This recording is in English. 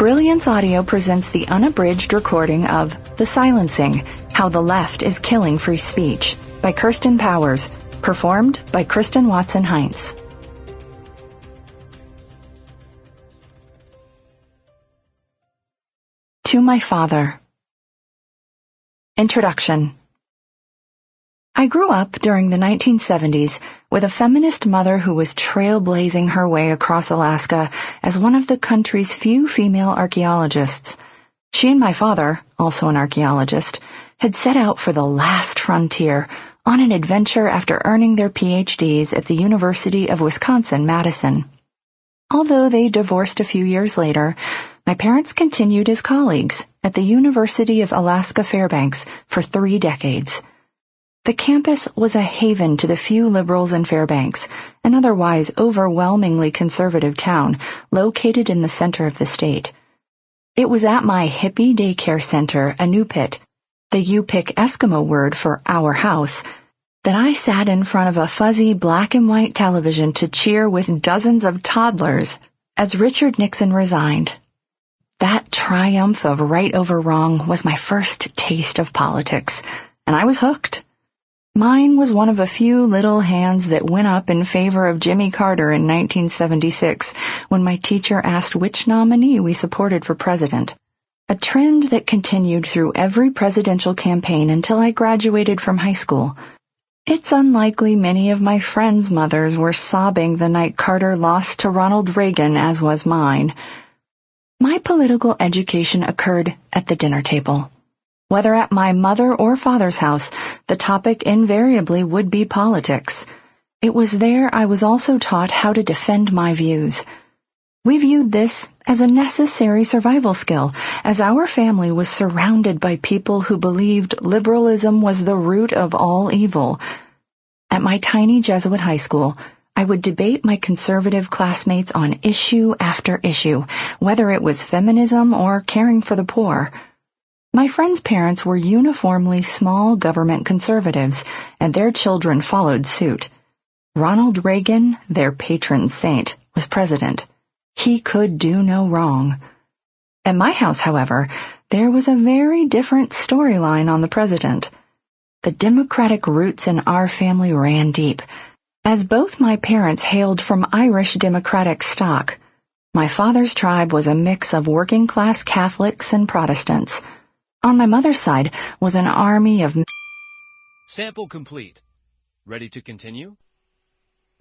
Brilliance Audio presents the unabridged recording of The Silencing, How the Left is Killing Free Speech by Kirsten Powers, performed by Kristin Heintz. To My Father. Introduction. I grew up during the 1970s with a feminist mother who was trailblazing her way across Alaska as one of the country's few female archaeologists. She and my father, also an archaeologist, had set out for the last frontier on an adventure after earning their PhDs at the University of Wisconsin-Madison. Although they divorced a few years later, my parents continued as colleagues at the University of Alaska Fairbanks for 3 decades. The campus was a haven to the few liberals in Fairbanks, an otherwise overwhelmingly conservative town located in the center of the state. It was at my hippie daycare center, Inupit, the Yupik Eskimo word for our house, that I sat in front of a fuzzy black and white television to cheer with dozens of toddlers as Richard Nixon resigned. That triumph of right over wrong was my first taste of politics, and I was hooked. Mine was one of a few little hands that went up in favor of Jimmy Carter in 1976 when my teacher asked which nominee we supported for president, a trend that continued through every presidential campaign until I graduated from high school. It's unlikely many of my friends' mothers were sobbing the night Carter lost to Ronald Reagan, as was mine. My political education occurred at the dinner table. Whether at my mother or father's house, the topic invariably would be politics. It was there I was also taught how to defend my views. We viewed this as a necessary survival skill, as our family was surrounded by people who believed liberalism was the root of all evil. At my tiny Jesuit high school, I would debate my conservative classmates on issue after issue, whether it was feminism or caring for the poor. My friends' parents were uniformly small government conservatives, and their children followed suit. Ronald Reagan, their patron saint, was president. He could do no wrong. At my house, however, there was a very different storyline on the president. The Democratic roots in our family ran deep, as both my parents hailed from Irish Democratic stock. My father's tribe was a mix of working-class Catholics and Protestants. On my mother's side was an army of... Sample complete. Ready to continue?